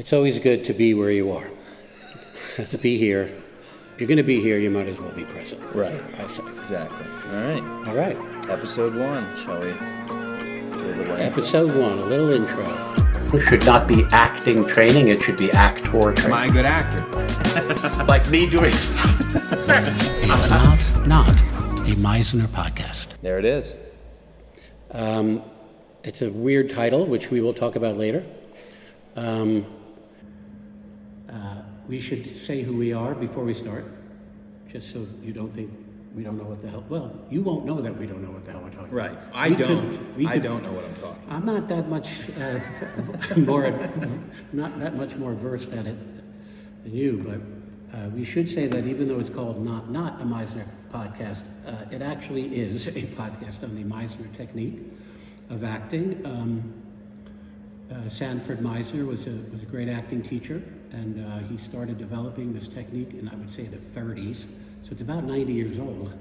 It's always good to be where you are, to be here. If you're going to be here, you might as well be present. Right. I say. Exactly. All right. All right. Episode 1, shall we? Do a little Episode 1, a little intro. It should not be acting training, it should be actor training. Am I a good actor? Like me doing... It's not a Meisner podcast. There it is. It's a weird title, which we will talk about later. We should say who we are before we start, just so you don't think we don't know what the hell. Well, you won't know that we don't know what the hell we're talking Right. about. I don't know what I'm talking about. I'm not that much not that much more versed at it than you, but we should say that even though it's called not a Meisner podcast, it actually is a podcast on the Meisner Technique of acting. Sanford Meisner was a great acting teacher, and he started developing this technique in, I would say, the 30s. So it's about 90 years old.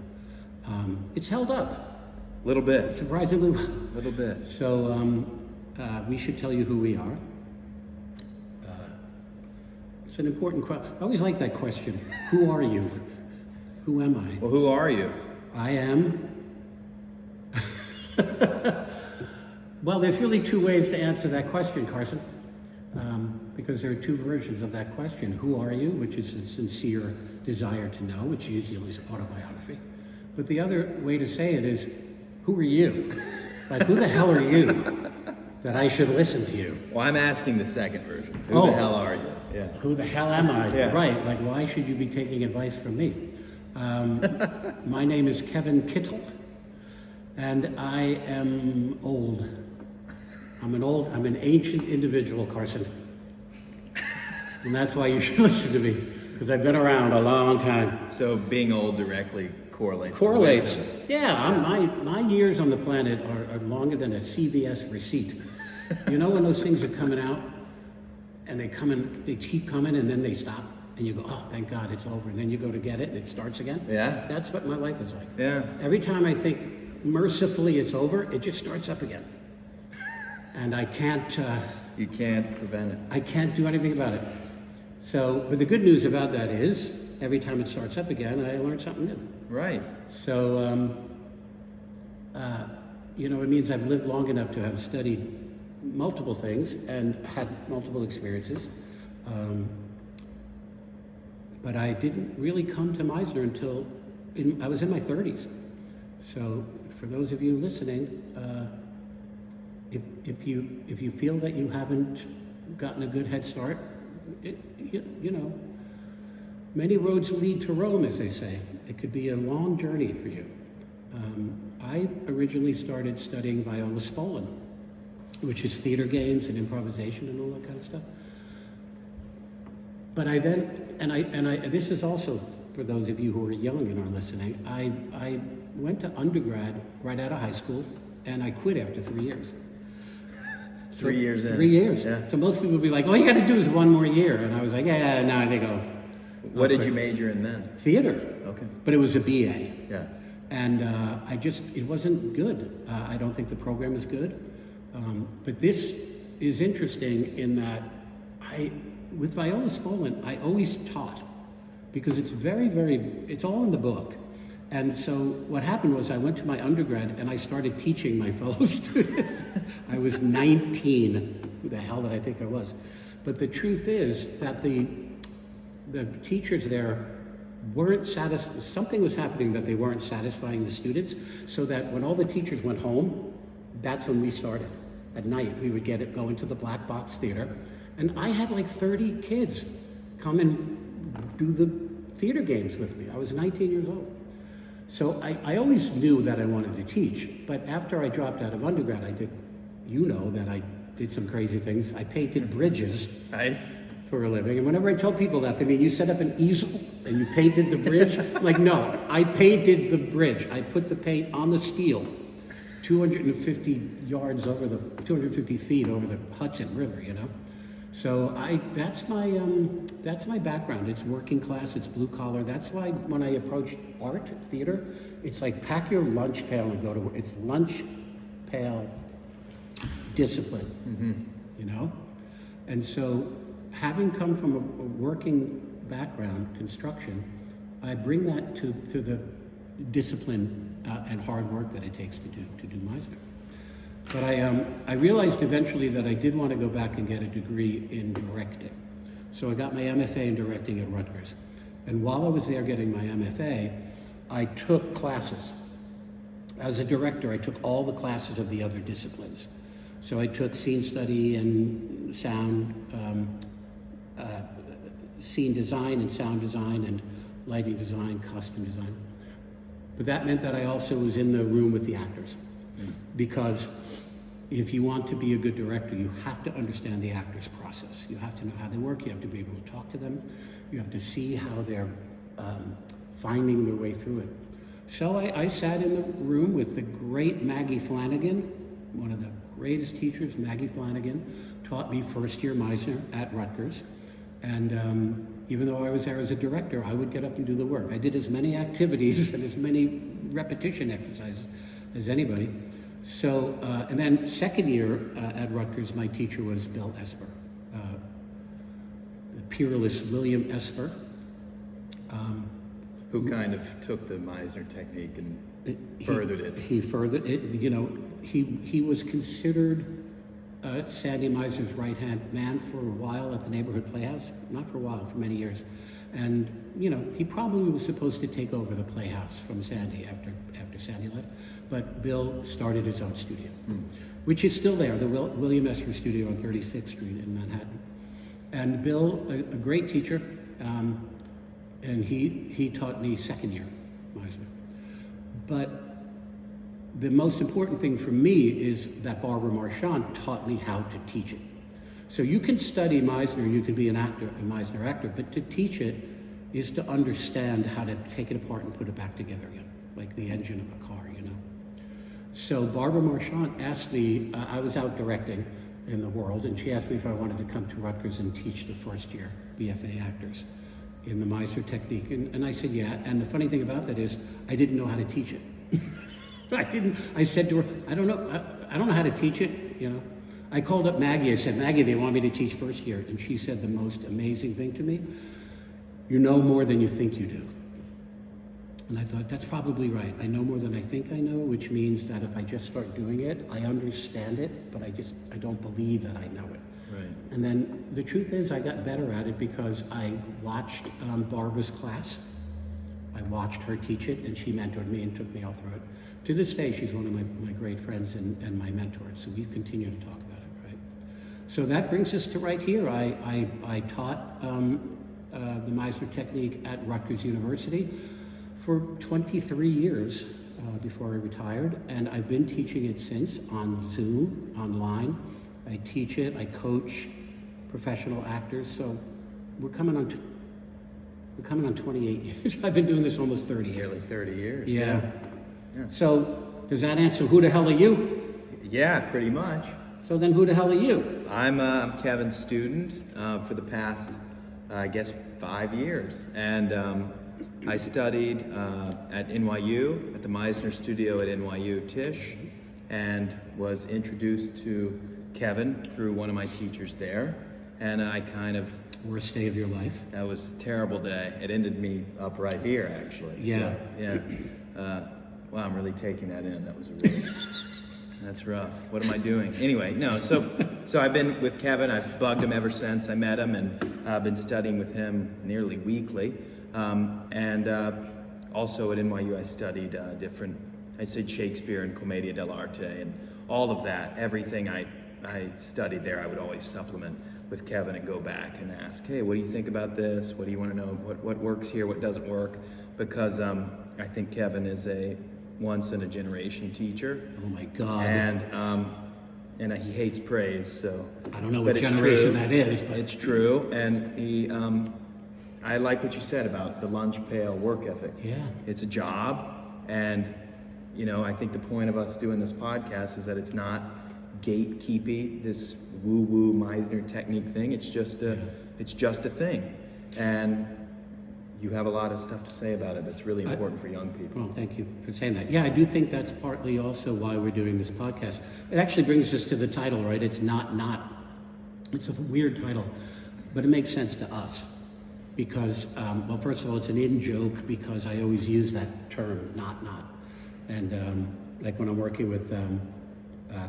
It's held up. A little bit. Surprisingly well. A little bit. So we should tell you who we are. It's an important question. I always like that question. Who are you? Who am I? Well, who are you? I am... Well, there's really two ways to answer that question, Carson, because there are two versions of that question. Who are you, which is a sincere desire to know, which usually is autobiography. But the other way to say it is, who are you? Like, who the hell are you that I should listen to you? Well, I'm asking the second version. Who the hell are you? Yeah. Who the hell am I? Yeah. Right, like, why should you be taking advice from me? My name is Kevin Kittle, and I am old. I'm an ancient individual, Carson. And that's why you should listen to me, because I've been around a long time. So being old directly correlates. Correlates. To wisdom. Yeah, my years on the planet are longer than a CVS receipt. You know when those things are coming out, and they keep coming, and then they stop, and you go, oh, thank God, it's over. And then you go to get it, and it starts again. Yeah. That's what my life is like. Yeah. Every time I think, mercifully, it's over, it just starts up again. And I can't... You can't prevent it. I can't do anything about it. So, but the good news about that is, every time it starts up again, I learn something new. Right. So, it means I've lived long enough to have studied multiple things and had multiple experiences. But I didn't really come to Meisner until I was in my 30s. So, for those of you listening, if you feel that you haven't gotten a good head start, many roads lead to Rome, as they say. It could be a long journey for you. I originally started studying viola spolin, which is theater games and improvisation and all that kind of stuff. But I then, and this is also for those of you who are young and are listening, I went to undergrad right out of high school, and I quit after 3 years. 3 years in. 3 years. Yeah. So most people would be like, all you got to do is one more year. And I was like, yeah, no, I think I'll... What did you major in then? Theater. Okay. But it was a BA. Yeah. And it wasn't good. I don't think the program is good. But this is interesting in that with viola spolin, I always taught because it's it's all in the book. And so what happened was I went to my undergrad and I started teaching my fellow students. I was 19. Who the hell did I think I was? But the truth is that the teachers there weren't satisfied. Something was happening that they weren't satisfying the students, so that when all the teachers went home, that's when we started. At night, we would go into the black box theater, and I had like 30 kids come and do the theater games with me. I was 19 years old. So I always knew that I wanted to teach, but after I dropped out of undergrad, I did some crazy things. I painted bridges for a living, and whenever I tell people that, they mean, you set up an easel and you painted the bridge? I'm like, no, I painted the bridge. I put the paint on the steel, 250 feet over the Hudson River, So that's my background. It's working class, it's blue collar. That's why when I approach art, theater, it's like pack your lunch pail and go to work. It's lunch pail discipline, And so having come from a working background, construction, I bring that to the discipline and hard work that it takes to do Meisner. But I realized eventually that I did want to go back and get a degree in directing. So I got my MFA in directing at Rutgers. And while I was there getting my MFA, I took classes. As a director, I took all the classes of the other disciplines. So I took scene study and sound, scene design and sound design and lighting design, costume design. But that meant that I also was in the room with the actors. Because if you want to be a good director, you have to understand the actor's process. You have to know how they work, you have to be able to talk to them, you have to see how they're finding their way through it. So I sat in the room with the great Maggie Flanagan, one of the greatest teachers. Maggie Flanagan taught me first year Meisner at Rutgers. And even though I was there as a director, I would get up and do the work. I did as many activities and as many repetition exercises as anybody. So, and then second year at Rutgers, my teacher was Bill Esper, the peerless William Esper. Who kind of took the Meisner technique and furthered it. He furthered it, you know, he was considered Sandy Meisner's right-hand man for a while at the neighborhood playhouse. Not for a while, for many years. And, you know, he probably was supposed to take over the playhouse from Sandy after Sandy left. But Bill started his own studio, which is still there, the William Esper Studio on 36th Street in Manhattan. And Bill, a great teacher, and he taught me second year Meisner. But the most important thing for me is that Barbara Marchand taught me how to teach it. So you can study Meisner and you can be an actor, a Meisner actor, but to teach it is to understand how to take it apart and put it back together again, like the engine of a car, you know. So Barbara Marchand asked me, I was out directing in the world, and she asked me if I wanted to come to Rutgers and teach the first year BFA actors in the Meisner Technique, and I said yeah. And the funny thing about that is I didn't know how to teach it. I said to her, I don't know how to teach it, you know. I called up Maggie, I said, Maggie, they want me to teach first year. And she said the most amazing thing to me, you know more than you think you do. And I thought, that's probably right. I know more than I think I know, which means that if I just start doing it, I understand it, but I don't believe that I know it. Right. And then the truth is I got better at it because I watched Barbara's class. I watched her teach it, and she mentored me and took me all through it. To this day, she's one of my great friends and my mentor, so we continue to talk about it, right? So that brings us to right here. I taught the Meisner Technique at Rutgers University for 23 years before I retired, and I've been teaching it since on Zoom, online. I teach it, I coach professional actors, so we're coming on 28 years. I've been doing this almost 30 years. Nearly 30 years. Yeah. Yeah. So, does that answer who the hell are you? Yeah, pretty much. So then who the hell are you? I'm Kevin's student for the past, I guess, 5 years. And I studied at NYU, at the Meisner studio at NYU Tisch, and was introduced to Kevin through one of my teachers there. And I kind of... Worst day of your life? That was a terrible day. It ended me up right here, actually. Yeah. So, yeah. Wow, I'm really taking that in. That was really... That's rough. What am I doing? Anyway, no, so I've been with Kevin. I've bugged him ever since I met him, and I've been studying with him nearly weekly. Also at NYU, I studied I studied Shakespeare and Commedia dell'arte, and all of that, everything I studied there, I would always supplement with Kevin and go back and ask, hey, what do you think about this? What do you want to know? What works here? What doesn't work? Because I think Kevin is a once-in-a-generation teacher. Oh my God. And he hates praise, so... I don't know what generation that is, but... It's true, and he... I like what you said about the lunch pail work ethic. Yeah. It's a job, and, you know, I think the point of us doing this podcast is that it's not gatekeepy, this woo-woo Meisner technique thing. It's just a thing. And you have a lot of stuff to say about it that's really important for young people. Well, thank you for saying that. Yeah, I do think that's partly also why we're doing this podcast. It actually brings us to the title, right? It's not. It's a weird title. but it makes sense to us because, well, first of all, it's an in-joke because I always use that term, not. And like when I'm working with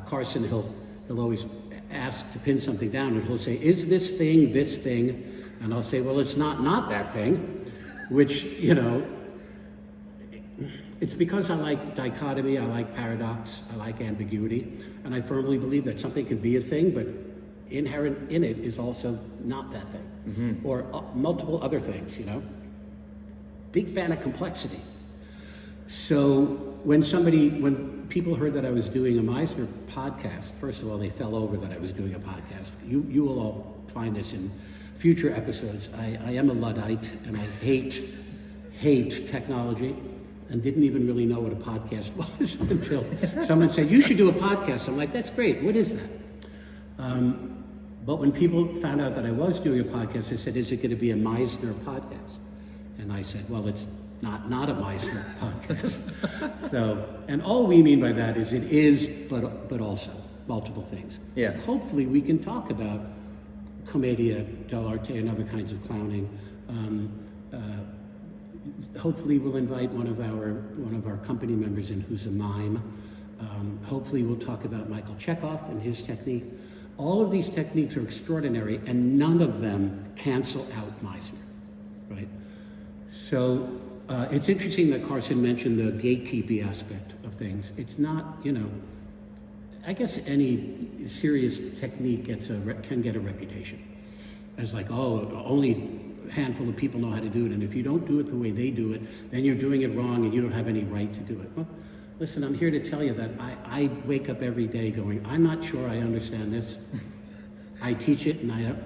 Carson, he'll always ask to pin something down, and he'll say, is this thing this thing? And I'll say, well, it's not that thing, which, you know, it's because I like dichotomy, I like paradox, I like ambiguity, and I firmly believe that something can be a thing, but inherent in it is also not that thing, or multiple other things, you know? Big fan of complexity. So when people heard that I was doing a Meisner podcast, first of all, they fell over that I was doing a podcast. You will all find this in future episodes. I am a Luddite, and I hate technology, and didn't even really know what a podcast was until someone said, you should do a podcast. I'm like, that's great, what is that? But when people found out that I was doing a podcast, they said, is it going to be a Meisner podcast? And I said, well, it's not a Meisner podcast. So, and all we mean by that is it is, but also multiple things. Yeah. Hopefully we can talk about commedia dell'arte and other kinds of clowning. Hopefully we'll invite one of our company members in who's a mime. Hopefully we'll talk about Michael Chekhov and his technique. All of these techniques are extraordinary, and none of them cancel out Meisner, right? So it's interesting that Carson mentioned the gatekeeping aspect of things. It's not, you know, I guess any serious technique can get a reputation as like, oh, only a handful of people know how to do it, and if you don't do it the way they do it, then you're doing it wrong and you don't have any right to do it. Well, listen, I'm here to tell you that I wake up every day going, I'm not sure I understand this. I teach it, and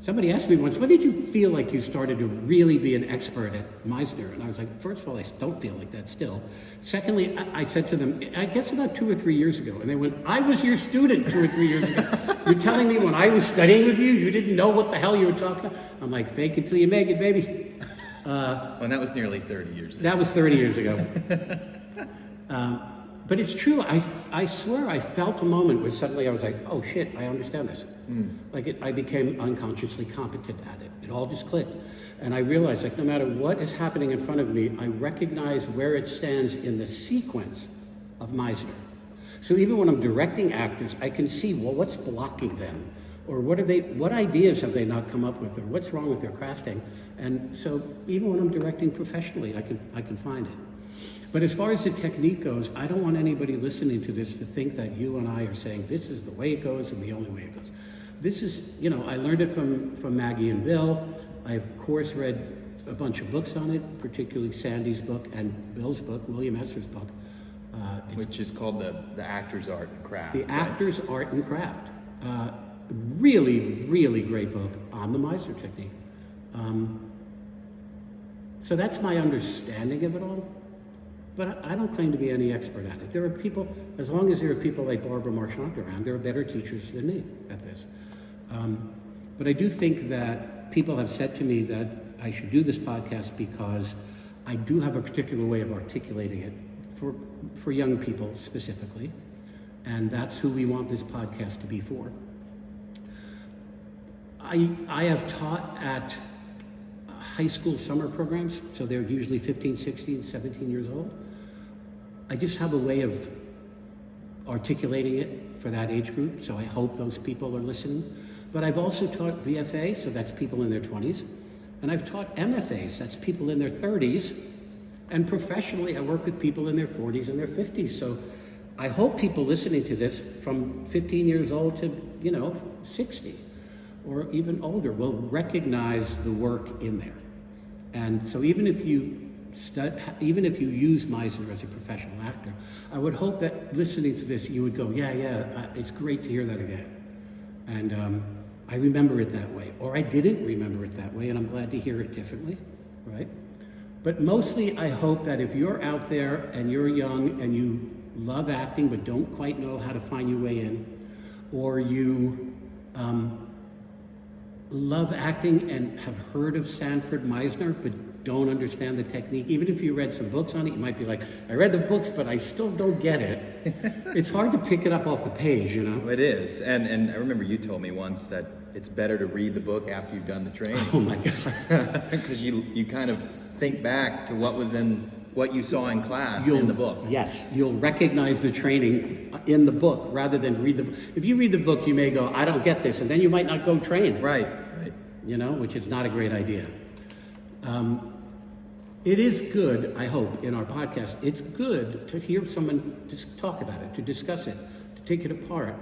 somebody asked me once, when did you feel like you started to really be an expert at Meisner? And I was like, first of all, I don't feel like that still. Secondly, I said to them, I guess about 2 or 3 years ago. And they went, I was your student 2 or 3 years ago. You're telling me when I was studying with you, you didn't know what the hell you were talking about? I'm like, fake it till you make it, baby. Well, that was nearly 30 years ago. That was 30 years ago. But it's true, I swear I felt a moment where suddenly I was like, oh shit, I understand this. Like I became unconsciously competent at it. It all just clicked. And I realized like no matter what is happening in front of me, I recognize where it stands in the sequence of Meisner. So even when I'm directing actors, I can see, well, what's blocking them? Or what ideas have they not come up with? Or what's wrong with their crafting? And so even when I'm directing professionally, I can find it. But as far as the technique goes, I don't want anybody listening to this to think that you and I are saying this is the way it goes and the only way it goes. This is, you know, I learned it from Maggie and Bill. I, of course, read a bunch of books on it, particularly Sandy's book and Bill's book, William Esser's book. Which is called the Actor's Art and Craft. The Actor's Art and Craft. Really, really great book on the Meisner Technique. So that's my understanding of it all. But I don't claim to be any expert at it. There are people, as long as there are people like Barbara Marchant around, there are better teachers than me at this. But I do think that people have said to me that I should do this podcast because I do have a particular way of articulating it for young people specifically. And that's who we want this podcast to be for. I have taught at high school summer programs, so they're usually 15, 16, 17 years old. I just have a way of articulating it for that age group, so I hope those people are listening. But I've also taught BFA, so that's people in their 20s, and I've taught MFAs, that's people in their 30s, and professionally I work with people in their 40s and their 50s, so I hope people listening to this from 15 years old to, 60 or even older will recognize the work in there. And so even if you use Meisner as a professional actor, I would hope that listening to this, you would go, it's great to hear that again. And I remember it that way, or I didn't remember it that way, and I'm glad to hear it differently, right? But mostly I hope that if you're out there and you're young and you love acting but don't quite know how to find your way in, or you love acting and have heard of Sanford Meisner but don't understand the technique, even if you read some books on it, you might be like, I read the books but I still don't get it. It's hard to pick it up off the page, It is. And I remember you told me once that it's better to read the book after you've done the training. Oh my God. Because you kind of think back to what you saw in class in the book. Yes, you'll recognize the training in the book rather than read the book. If you read the book, you may go, I don't get this, and then you might not go train. Right. You know, which is not a great idea. It is good, I hope, in our podcast, it's good to hear someone just talk about it, to discuss it, to take it apart.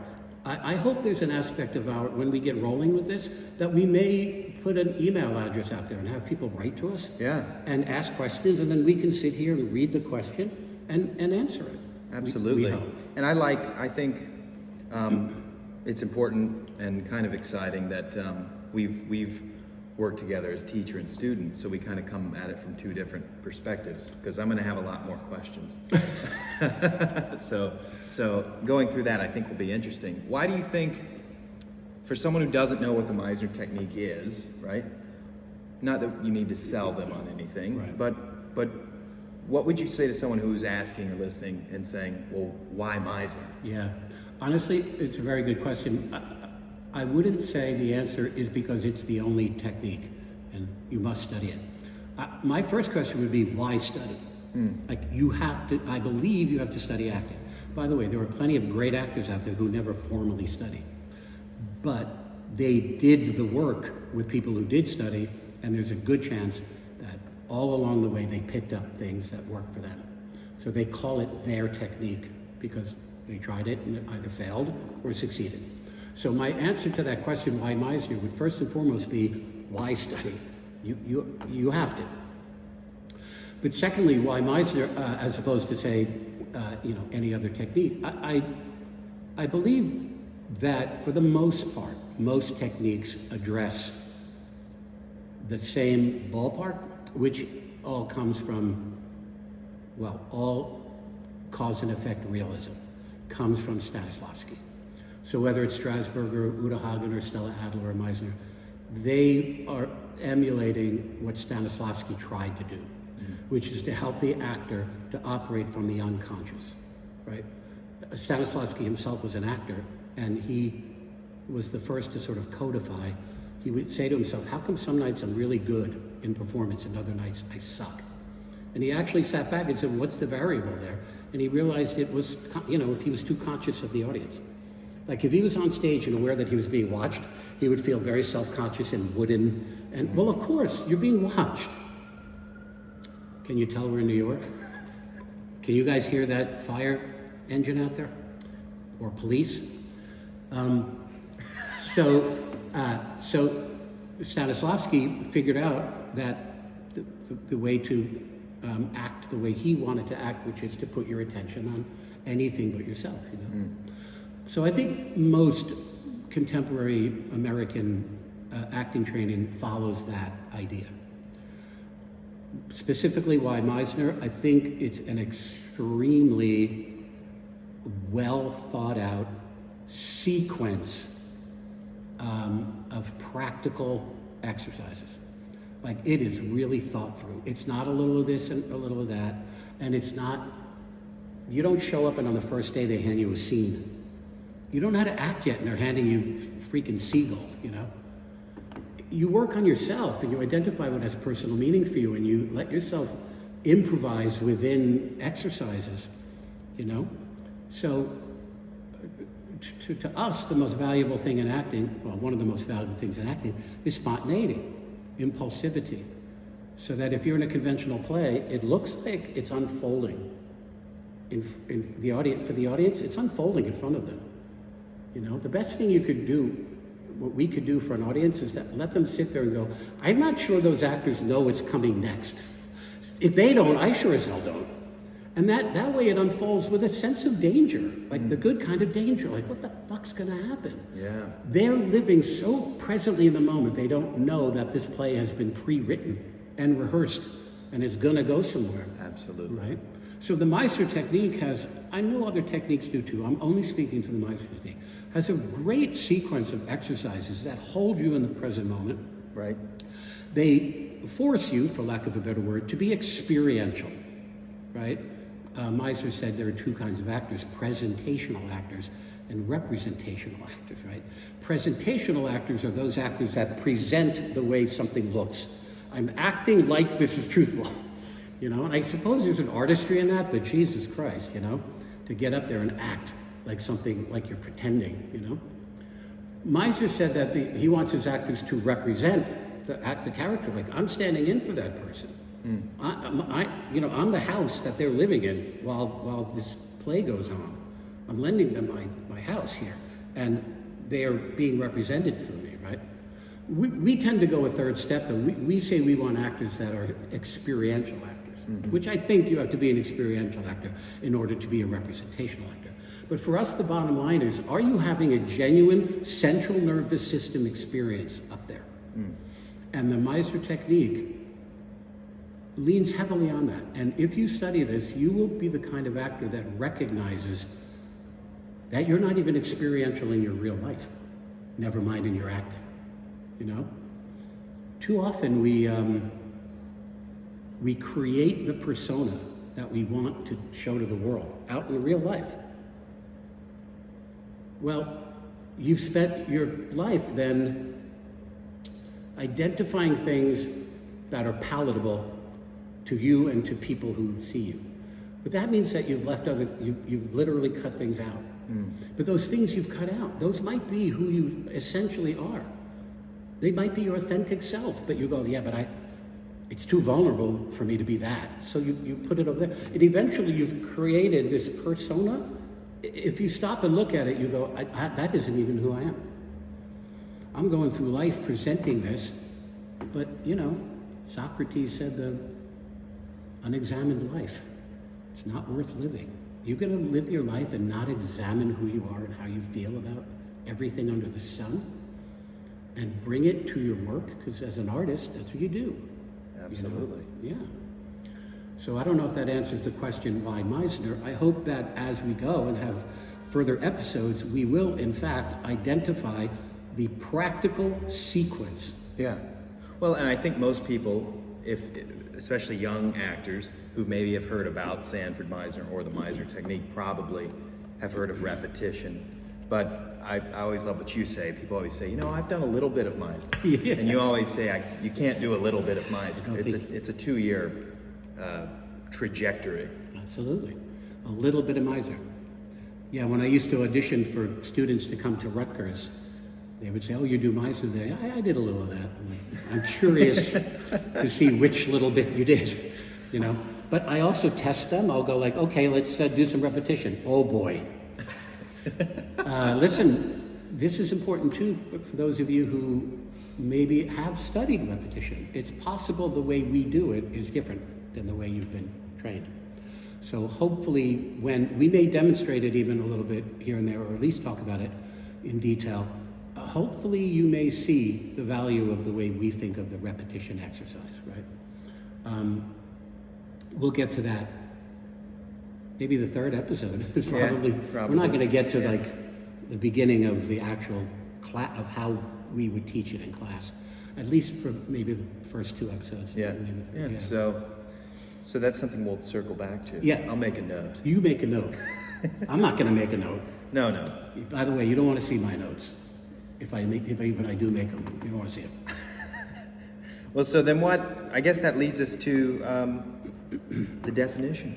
I hope there's an aspect of when we get rolling with this, that we may put an email address out there and have people write to us and ask questions, and then we can sit here and read the question and answer it. Absolutely. We hope. And I think it's important and kind of exciting that we've worked together as teacher and student, so we kind of come at it from two different perspectives, because I'm going to have a lot more questions. So going through that, I think, will be interesting. Why do you think, for someone who doesn't know what the Meisner Technique is, right? Not that you need to sell them on anything, right. but what would you say to someone who's asking or listening and saying, well, why Meisner? Yeah, honestly, it's a very good question. I wouldn't say the answer is because it's the only technique and you must study it. My first question would be, why study? Like, I believe you have to study acting. By the way, there are plenty of great actors out there who never formally study, but they did the work with people who did study, and there's a good chance that all along the way they picked up things that work for them. So they call it their technique because they tried it and it either failed or succeeded. So my answer to that question, why Meisner, would first and foremost be, why study? You have to. But secondly, why Meisner, as opposed to say, any other technique? I believe that for the most part, most techniques address the same ballpark, which all comes from, all cause and effect realism comes from Stanislavski. So whether it's Strasberger, Uta Hagen, or Stella Adler, or Meisner, they are emulating what Stanislavski tried to do, which is to help the actor to operate from the unconscious, right? Stanislavski himself was an actor, and he was the first to sort of codify. He would say to himself, how come some nights I'm really good in performance and other nights I suck? And he actually sat back and said, what's the variable there? And he realized it was, if he was too conscious of the audience. Like if he was on stage and aware that he was being watched, he would feel very self-conscious and wooden. And well, of course, you're being watched. Can you tell we're in New York? Can you guys hear that fire engine out there? Or police? So Stanislavski figured out that the way to act the way he wanted to act, which is to put your attention on anything but yourself, So I think most contemporary American acting training follows that idea. Specifically, why Meisner? I think it's an extremely well thought out sequence of practical exercises. Like, it is really thought through. It's not a little of this and a little of that, and it's not, you don't show up and on the first day they hand you a scene. You don't know how to act yet and they're handing you freaking Seagull, You work on yourself and you identify what has personal meaning for you, and you let yourself improvise within exercises, So to us, the most valuable thing in acting, one of the most valuable things in acting is spontaneity, impulsivity. So that if you're in a conventional play, it looks like it's unfolding in the audience. For the audience, it's unfolding in front of them. The best thing you could do, what we could do for an audience, is to let them sit there and go, I'm not sure those actors know what's coming next. If they don't, I sure as hell don't. And that way it unfolds with a sense of danger, like the good kind of danger, like what the fuck's gonna happen? Yeah. They're living so presently in the moment, they don't know that this play has been pre-written and rehearsed and is gonna go somewhere. Absolutely. Right? So the Meisner Technique has, I know other techniques do too, I'm only speaking to the Meisner Technique, has a great sequence of exercises that hold you in the present moment. Right. They force you, for lack of a better word, to be experiential, right? Meisner said there are two kinds of actors, presentational actors and representational actors, right? Presentational actors are those actors that present the way something looks. I'm acting like this is truthful, you know? And I suppose there's an artistry in that, but Jesus Christ, you know? To get up there and act like something, like you're pretending, you know? Meisner said that he wants his actors to represent the character, like I'm standing in for that person. I'm the house that they're living in while this play goes on. I'm lending them my house here, and they are being represented through me, right? We tend to go a third step, though. We say we want actors that are experiential actors, which I think you have to be an experiential actor in order to be a representational actor. But for us, the bottom line is, are you having a genuine central nervous system experience up there? And the Meisner Technique leans heavily on that. And if you study this, you will be the kind of actor that recognizes that you're not even experiential in your real life, never mind in your acting, you know? Too often we create the persona that we want to show to the world out in real life. Well, you've spent your life then identifying things that are palatable to you and to people who see you. But that means that you've you've literally cut things out. But those things you've cut out, those might be who you essentially are. They might be your authentic self, but you go, yeah, but it's too vulnerable for me to be that. So you put it over there. And eventually you've created this persona. If you stop and look at it, you go, that isn't even who I am. I'm going through life presenting this, but you know, Socrates said the unexamined life, it's not worth living. You're gonna live your life and not examine who you are and how you feel about everything under the sun and bring it to your work, because as an artist, that's what you do. Absolutely. You know? Yeah. So I don't know if that answers the question, why Meisner. I hope that as we go and have further episodes, we will in fact identify the practical sequence. Yeah. Well, and I think most people, especially young actors who maybe have heard about Sanford Meisner or the Meisner Technique, probably have heard of repetition. But I always love what you say. People always say, you know, I've done a little bit of Meisner. Yeah. And you always say, you can't do a little bit of Meisner. It's a 2-year trajectory. Absolutely. A little bit of Meisner. Yeah, when I used to audition for students to come to Rutgers, they would say, oh, you do Meisner today? I did a little of that. I'm curious to see which little bit you did, you know. But I also test them. I'll go like, okay, let's do some repetition. Oh boy. Listen, this is important too for those of you who maybe have studied repetition. It's possible the way we do it is different than the way you've been trained. So hopefully when we may demonstrate it even a little bit here and there, or at least talk about it in detail, hopefully you may see the value of the way we think of the repetition exercise, right? We'll get to that. Maybe the third episode is probably. We're not going to get to like the beginning of the actual of how we would teach it in class, at least for maybe the first 2 episodes. Yeah. So that's something we'll circle back to. Yeah. I'll make a note. You make a note. I'm not going to make a note. No. By the way, you don't want to see my notes. If I do make them, you don't want to see them. Well, so then I guess that leads us to the definition.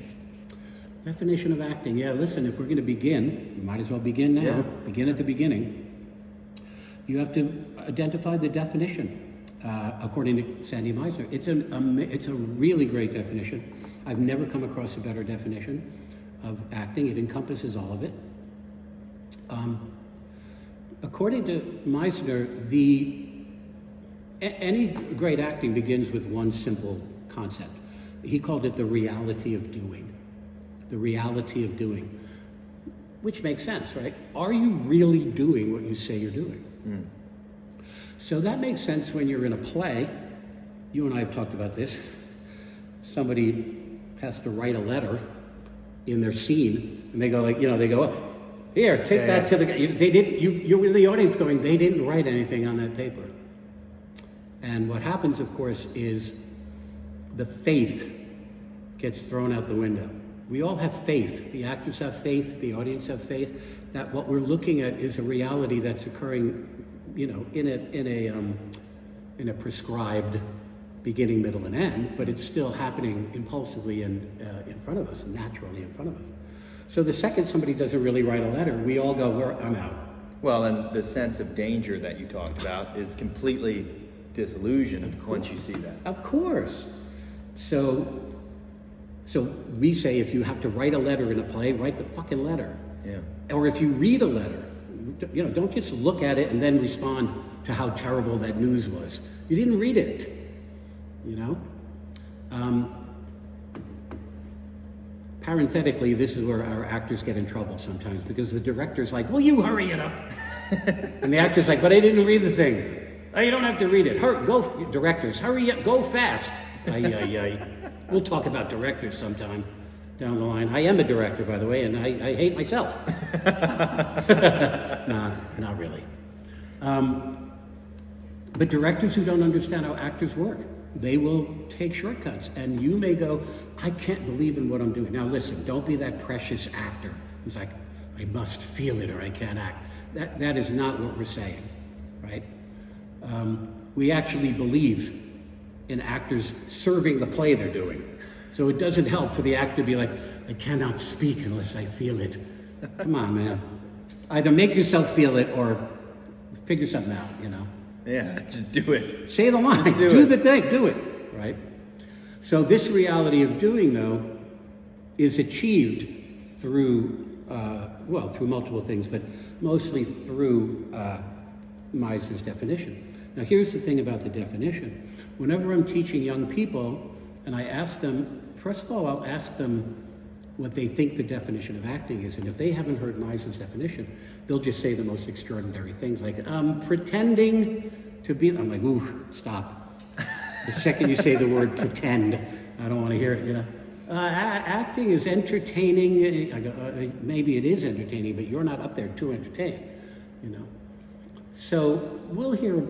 Definition of acting. Yeah, listen, if we're going to begin, we might as well begin now. Yeah. Begin at the beginning. You have to identify the definition. According to Sandy Meisner, it's a really great definition. I've never come across a better definition of acting. It encompasses all of it. According to Meisner, any great acting begins with one simple concept. He called it the reality of doing. The reality of doing, which makes sense, right? Are you really doing what you say you're doing? So that makes sense when you're in a play. You and I have talked about this. Somebody has to write a letter in their scene, and they go like, they go, oh, here, take that to the guy. You're in the audience going, they didn't write anything on that paper. And what happens, of course, is the faith gets thrown out the window. we all have faith. The actors have faith, the audience have faith, that what we're looking at is a reality that's occurring, you know, in a prescribed beginning, middle, and end, but it's still happening impulsively and in front of us, naturally in front of us. So the second somebody doesn't really write a letter, we all go, I'm out. Well, and the sense of danger that you talked about is completely disillusioned once you see that. Of course. So we say if you have to write a letter in a play, write the fucking letter. Yeah. Or if you read a letter, you know, don't just look at it and then respond to how terrible that news was. You didn't read it, you know? Parenthetically, this is where our actors get in trouble sometimes, because the director's like, will you hurry it up? And the actor's like, but I didn't read the thing. Oh, you don't have to read it. Directors, hurry up, go fast. We'll talk about directors sometime down the line. I am a director, by the way, and I hate myself. Nah, not really. But directors who don't understand how actors work, they will take shortcuts, and you may go, I can't believe in what I'm doing. Now listen, don't be that precious actor who's like, I must feel it or I can't act. That is not what we're saying, right? We actually believe in actors serving the play they're doing. So it doesn't help for the actor to be like, I cannot speak unless I feel it. Come on, man. Either make yourself feel it or figure something out, you know? Yeah, just do it. Say the line, do the thing, do it, right? So this reality of doing, though, is achieved through, through multiple things, but mostly through Meisner's definition. Now, here's the thing about the definition. Whenever I'm teaching young people, and I ask them, first of all, I'll ask them what they think the definition of acting is, and if they haven't heard Meisner's definition, they'll just say the most extraordinary things, like, pretending to be, I'm like, ooh, stop. The second you say the word pretend, I don't want to hear it, you know. Acting is entertaining. I go, maybe it is entertaining, but you're not up there to entertain, you know. So we'll hear,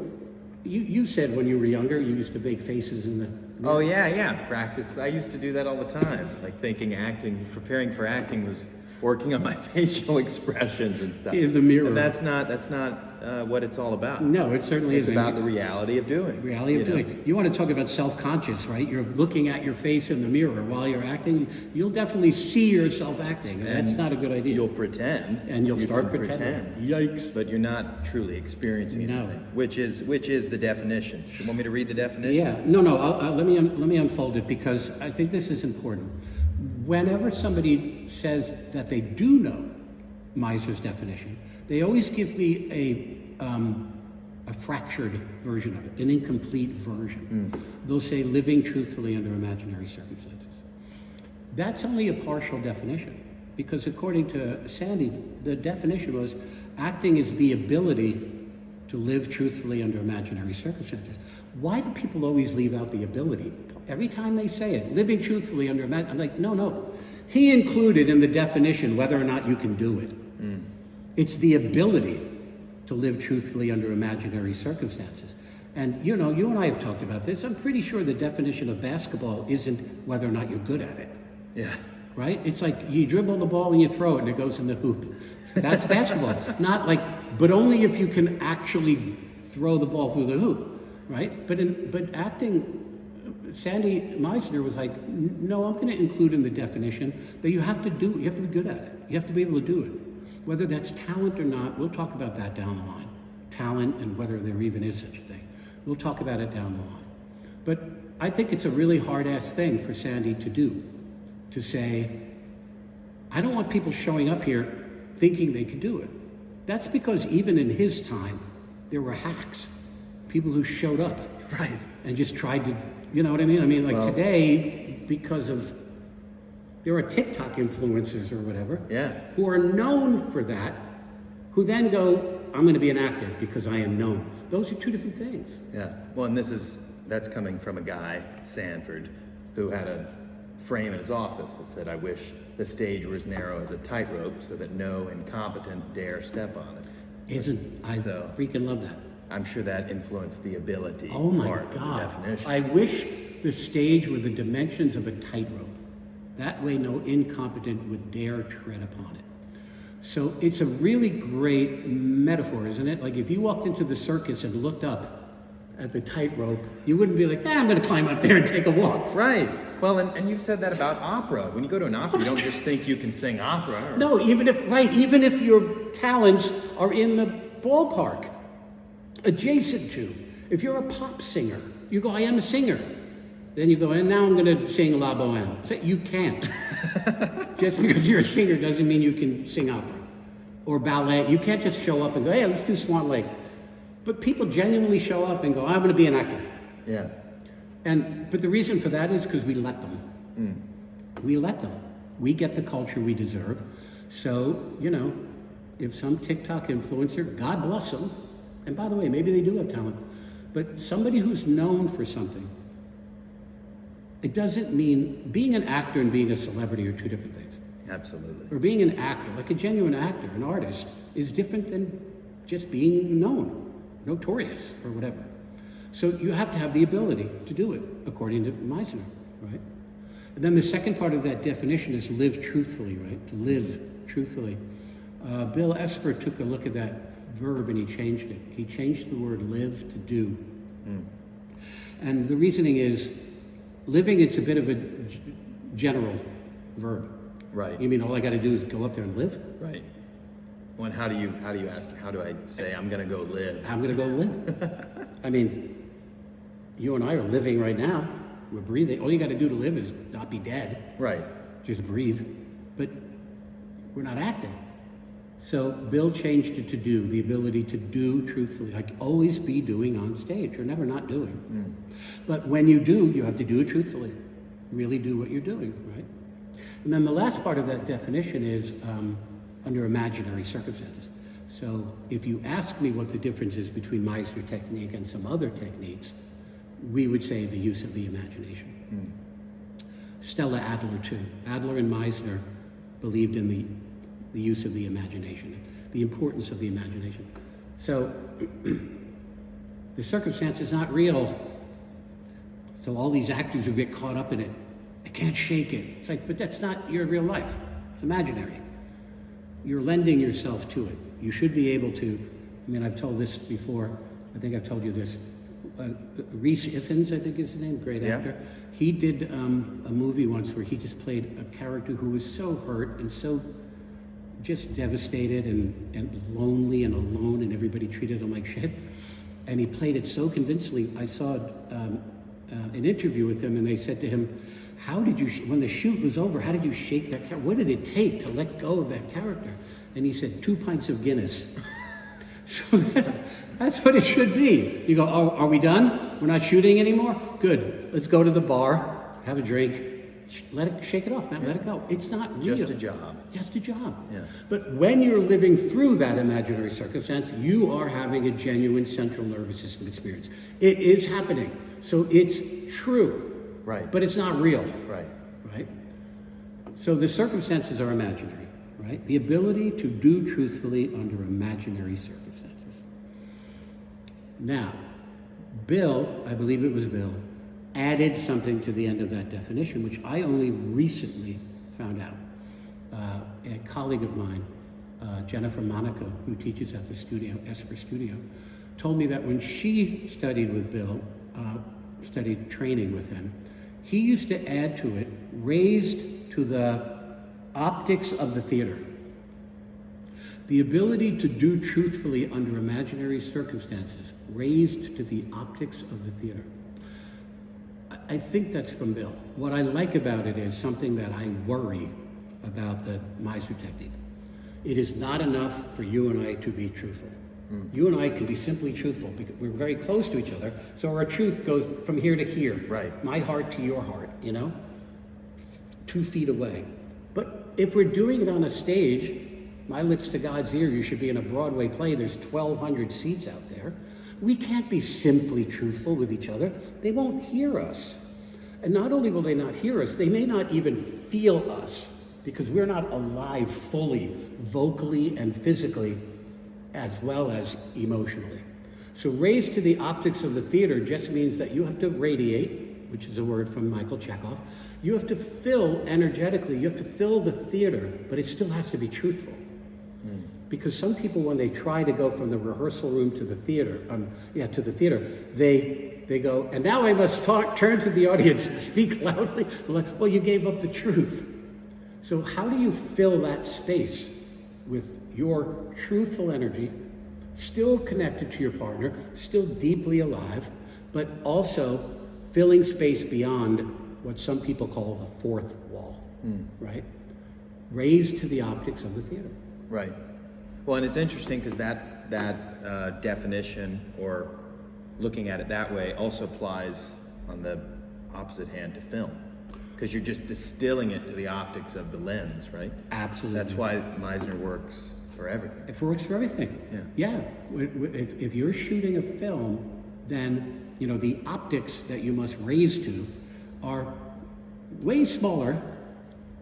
you said when you were younger, you used to make faces in the mirror. Oh yeah, practice. I used to do that all the time, like thinking preparing for acting was working on my facial expressions and stuff. In the mirror. And that's not what it's all about. No, it certainly isn't. It's about the reality of doing. Reality of doing. You want to talk about self-conscious, right? You're looking at your face in the mirror while you're acting. You'll definitely see yourself acting, and that's not a good idea. You'll pretend. And you'll start pretending. Yikes. But you're not truly experiencing anything, which is the definition. You want me to read the definition? Yeah. No. Let me unfold it, because I think this is important. Whenever somebody says that they do know Meisner's definition, they always give me a fractured version of it, an incomplete version. They'll say living truthfully under imaginary circumstances. That's only a partial definition, because according to Sandy, the definition was acting is the ability to live truthfully under imaginary circumstances. Why do people always leave out the ability? Every time they say it, living truthfully under imaginary, I'm like, no. He included in the definition whether or not you can do it. It's the ability to live truthfully under imaginary circumstances. And you know, you and I have talked about this. I'm pretty sure the definition of basketball isn't whether or not you're good at it. Yeah. Right? It's like you dribble the ball and you throw it and it goes in the hoop. That's basketball. Not like, but only if you can actually throw the ball through the hoop, right? But acting, Sandy Meisner was like, no, I'm going to include in the definition that you have to do it. You have to be good at it. You have to be able to do it. Whether that's talent or not, we'll talk about that down the line. Talent and whether there even is such a thing. We'll talk about it down the line. But I think it's a really hard-ass thing for Sandy to do, to say, I don't want people showing up here thinking they can do it. That's because even in his time, there were hacks. People who showed up. Right. And just tried to, you know what I mean? I mean, like today, because of, there are TikTok influencers or whatever, who are known for that, who then go, I'm going to be an actor because I am known. Those are two different things. Yeah. Well, and that's coming from a guy, Sanford, who had a frame in his office that said, I wish the stage were as narrow as a tightrope so that no incompetent dare step on it. I freaking love that. I'm sure that influenced the ability Oh my part God. of the definition. I wish the stage were the dimensions of a tightrope. That way no incompetent would dare tread upon it. So it's a really great metaphor, isn't it? Like if you walked into the circus and looked up at the tightrope, you wouldn't be like, I'm going to climb up there and take a walk. Right. Well, and you've said that about opera. When you go to an opera, you don't just think you can sing opera. Or... No, even if your talents are in the ballpark, adjacent to. If you're a pop singer, you go, I am a singer. Then you go, and now I'm going to sing La Boheme. You can't. Just because you're a singer doesn't mean you can sing opera or ballet. You can't just show up and go, hey, let's do Swan Lake. But people genuinely show up and go, I'm going to be an actor. Yeah. But the reason for that is because we let them. We let them. We get the culture we deserve. So, if some TikTok influencer, God bless them, and by the way, maybe they do have talent, but somebody who's known for something, it doesn't mean being an actor and being a celebrity are two different things. Absolutely. Or being an actor, like a genuine actor, an artist, is different than just being known, notorious, or whatever. So you have to have the ability to do it, according to Meisner, right? And then the second part of that definition is live truthfully, right? To live truthfully. Bill Esper took a look at that verb and he changed it. He changed the word live to do. And the reasoning is, living, it's a bit of a general verb. Right. You mean all I got to do is go up there and live? Right. Well, and how do you ask? How do I say I'm going to go live? I'm going to go live. I mean, you and I are living right now. We're breathing. All you got to do to live is not be dead. Right. Just breathe. But we're not acting. So Bill changed it to do, the ability to do truthfully, like always be doing on stage. You're never not doing. But when you do, you have to do it truthfully. Really do what you're doing, right? And then the last part of that definition is under imaginary circumstances. So if you ask me what the difference is between Meisner Technique and some other techniques, we would say the use of the imagination. Stella Adler too. Adler and Meisner believed in the use of the imagination, the importance of the imagination. So the circumstance is not real. So all these actors who get caught up in it, I can't shake it. It's like, but that's not your real life. It's imaginary. You're lending yourself to it. You should be able to, I've told this before. I think I've told you this. Rhys Ifans, I think is his name, great actor. He did a movie once where he just played a character who was so hurt and so just devastated and lonely and alone, and everybody treated him like shit. And he played it so convincingly. I saw an interview with him, and they said to him, how did you, when the shoot was over, how did you shake that character? What did it take to let go of that character? And he said, 2 pints of Guinness. So that's what it should be. You go, oh, are we done? We're not shooting anymore? Good. Let's go to the bar, have a drink, shake it off, man. Let it go. It's not real. Just a job. Just a job. Yeah. But when you're living through that imaginary circumstance, you are having a genuine central nervous system experience. It is happening. So it's true. Right. But it's not real. Right. Right? So the circumstances are imaginary, right? The ability to do truthfully under imaginary circumstances. Now, Bill, I believe it was Bill, added something to the end of that definition, which I only recently found out. A colleague of mine, Jennifer Monaco, who teaches at the studio, Esper Studio, told me that when she studied with Bill, studied training with him, he used to add to it, raised to the optics of the theater. The ability to do truthfully under imaginary circumstances, raised to the optics of the theater. I think that's from Bill. What I like about it is something that I worry about the Meisner Technique. It is not enough for you and I to be truthful. You and I can be simply truthful because we're very close to each other. So our truth goes from here to here. Right. My heart to your heart, 2 feet away. But if we're doing it on a stage, my lips to God's ear, you should be in a Broadway play. There's 1,200 seats out there. We can't be simply truthful with each other. They won't hear us. And not only will they not hear us, they may not even feel us because we're not alive fully, vocally and physically, as well as emotionally. So raised to the optics of the theater just means that you have to radiate which is a word from Michael Chekhov. You have to fill energetically, you have to fill the theater, but it still has to be truthful. Because some people, when they try to go from the rehearsal room to the theater, they go, and now I must turn to the audience and speak loudly. Like, well, you gave up the truth. So how do you fill that space with your truthful energy, still connected to your partner, still deeply alive, but also filling space beyond what some people call the fourth wall, right? Raised to the optics of the theater. Right. Well, and it's interesting because that definition, or looking at it that way, also applies on the opposite hand to film, because you're just distilling it to the optics of the lens, right? Absolutely. That's why Meisner works for everything. It works for everything. Yeah. If you're shooting a film, then the optics that you must raise to are way smaller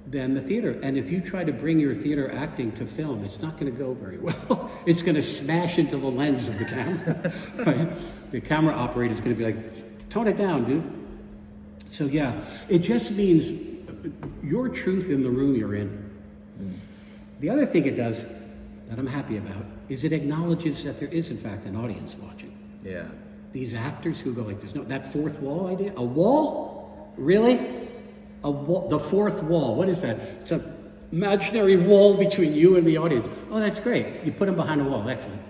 than the theater. And if you try to bring your theater acting to film, it's not going to go very well. It's going to smash into the lens of the camera. Right? The camera operator is going to be like, tone it down, dude. So yeah, it just means your truth in the room you're in. The other thing it does that I'm happy about is it acknowledges that there is in fact an audience watching. Yeah. These actors who go like this, no, that fourth wall idea, a wall? Really? A wall, the fourth wall, what is that? It's an imaginary wall between you and the audience. Oh, that's great. You put them behind a wall, excellent.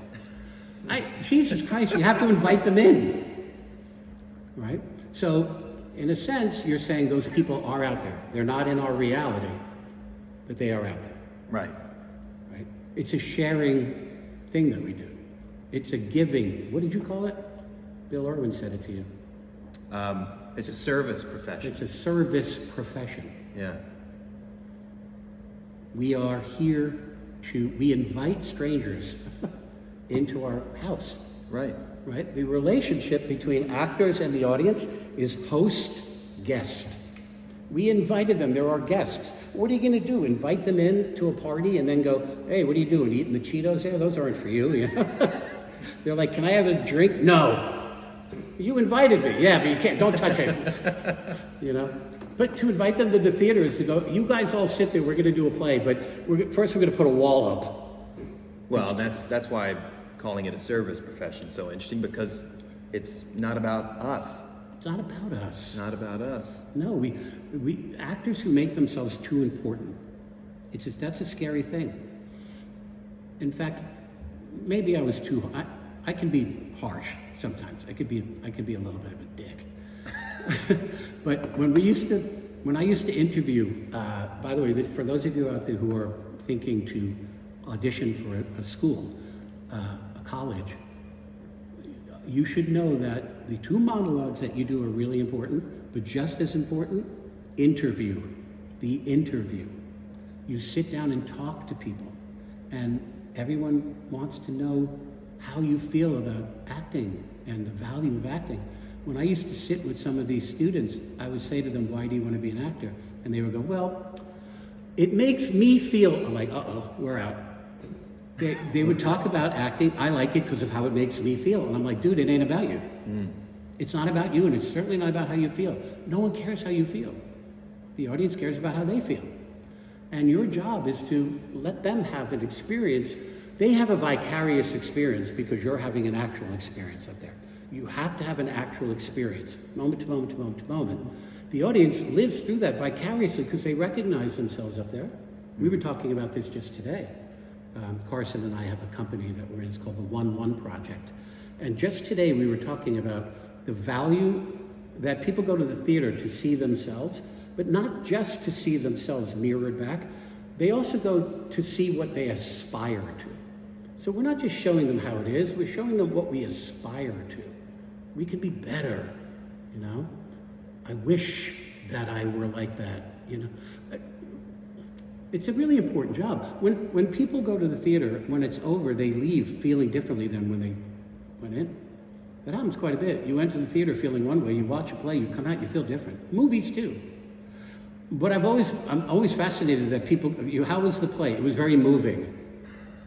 Jesus Christ, you have to invite them in, right? So, in a sense, you're saying those people are out there. They're not in our reality, but they are out there. Right. Right? It's a sharing thing that we do. It's a giving. What did you call it? Bill Irwin said it to you. It's a service profession. It's a service profession. Yeah. We are here we invite strangers into our house. Right. Right? The relationship between actors and the audience is host-guest. We invited them, they're our guests. What are you going to do? Invite them in to a party and then go, hey, what are you doing? Eating the Cheetos there? Those aren't for you. They're like, can I have a drink? No. You invited me. Yeah, but you can't. Don't touch it. But to invite them to the theater is to go, you guys all sit there, we're going to do a play, but first we're going to put a wall up. Well, that's why calling it a service profession is so interesting, because it's not about us. It's not about us. Not about us. No, we actors who make themselves too important. That's a scary thing. In fact, maybe I was too. I can be harsh sometimes. I could be a little bit of a dick. But when I used to interview, by the way, for those of you out there who are thinking to audition for a school, a college, you should know that the two monologues that you do are really important, but just as important, the interview. You sit down and talk to people, and everyone wants to know how you feel about acting and the value of acting. When I used to sit with some of these students, I would say to them, why do you want to be an actor? And they would go, well, it makes me feel. I'm like, uh-oh, we're out. They would talk about acting. I like it because of how it makes me feel. And I'm like, dude, it ain't about you. It's not about you, and it's certainly not about how you feel. No one cares how you feel. The audience cares about how they feel. And your job is to let them have an experience. They have a vicarious experience because you're having an actual experience up there. You have to have an actual experience, moment to moment to moment to moment. The audience lives through that vicariously because they recognize themselves up there. We were talking about this just today. Carson and I have a company that we're in, it's called the 1-1 Project. And just today we were talking about the value that people go to the theater to see themselves, but not just to see themselves mirrored back. They also go to see what they aspire to. So we're not just showing them how it is, we're showing them what we aspire to. We can be better, I wish that I were like that, It's a really important job. When people go to the theater, when it's over, they leave feeling differently than when they went in. That happens quite a bit. You enter the theater feeling one way, you watch a play, you come out, you feel different. Movies too. But I'm always fascinated that people, how was the play? It was very moving.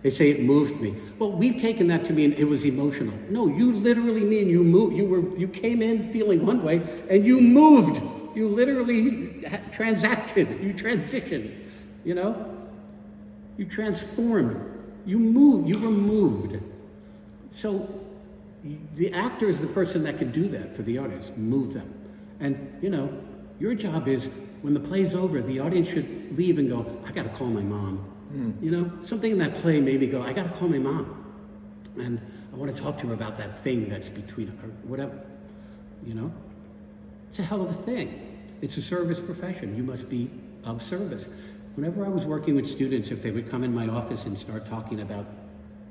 They say it moved me. Well, we've taken that to mean it was emotional. No, you literally mean you moved. You came in feeling one way and you moved. You literally transacted. You transitioned. You know, you transformed. You moved. You were moved. So the actor is the person that can do that for the audience. Move them. And you know, your job is when the play's over, the audience should leave and go, I got to call my mom. You know, something in that play made me go, I got to call my mom. And I want to talk to her about that thing that's between her, whatever. You know, it's a hell of a thing. It's a service profession. You must be of service. Whenever I was working with students, if they would come in my office and start talking about,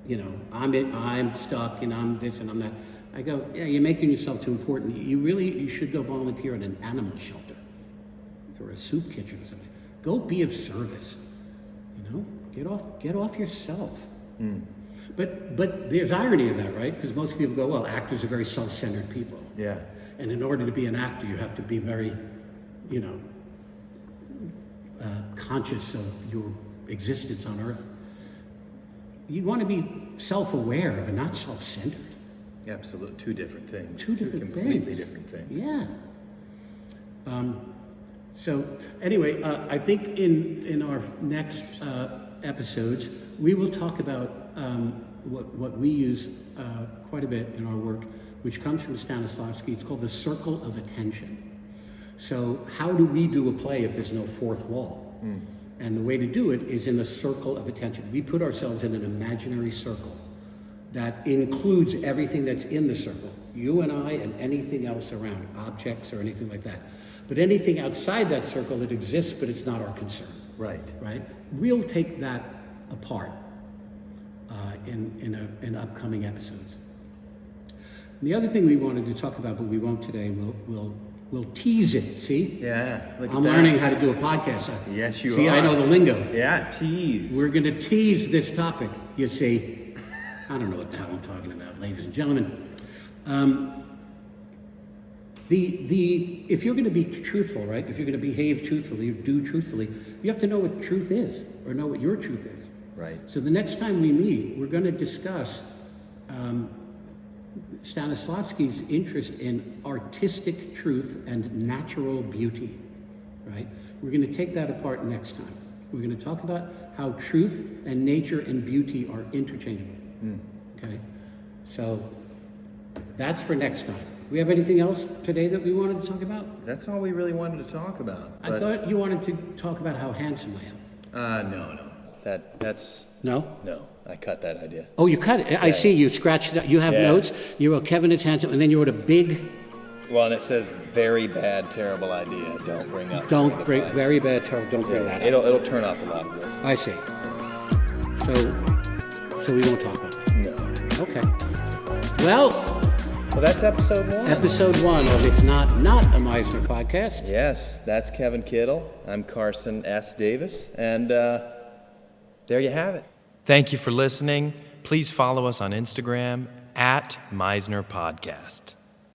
you know, I'm stuck and I'm this and I'm that, I go, yeah, you're making yourself too important. You should go volunteer at an animal shelter or a soup kitchen or something. Go be of service. You know, get off yourself. But there's irony in that, right? Because most people go, well, actors are very self-centered people. Yeah. And in order to be an actor, you have to be very, you know, conscious of your existence on Earth. You want to be self-aware, but not self-centered. Absolutely, two different things. Two different completely things. different things. Yeah. So anyway, I think in our next episodes, we will talk about what we use quite a bit in our work, which comes from Stanislavski. It's called the circle of attention. So how do we do a play if there's no fourth wall? And the way to do it is in a circle of attention. We put ourselves in an imaginary circle that includes everything that's in the circle, you and I and anything else around, objects or anything like that. But anything outside that circle that exists, but it's not our concern. Right. Right? We'll take that apart in upcoming episodes. And the other thing we wanted to talk about, but we won't today, we'll tease it. See? Yeah. Look at I'm that. learning how to do a podcast. Yes, you See, are. I know the lingo. Yeah, tease. We're going to tease this topic. You see, I don't know what the hell I'm talking about, ladies and gentlemen. If you're going to be truthful, right? If you're going to behave truthfully, or do truthfully, you have to know what truth is, or know what your truth is. Right. So the next time we meet, we're going to discuss Stanislavski's interest in artistic truth and natural beauty, right? We're going to take that apart next time. We're going to talk about how truth and nature and beauty are interchangeable. Okay? So that's for next time. Do we have anything else today that we wanted to talk about? That's all we really wanted to talk about. I thought you wanted to talk about how handsome I am. No. That's No? no. I cut that idea. Oh, you cut it. I see you scratched it out. You have Yeah. notes. You wrote Kevin is handsome, and then you wrote a big, Well, and it says very bad, terrible idea. Don't bring up. don't the bring, flag. very bad, terrible, don't bring that up. It'll turn off a lot of this. I see. So we won't talk about that. No. Okay. Well, that's episode 1. episode 1 of It's Not a Meisner Podcast. Yes, that's Kevin Kittle. I'm Carson S. Davis, and there you have it. Thank you for listening. Please follow us on Instagram @Meisner Podcast.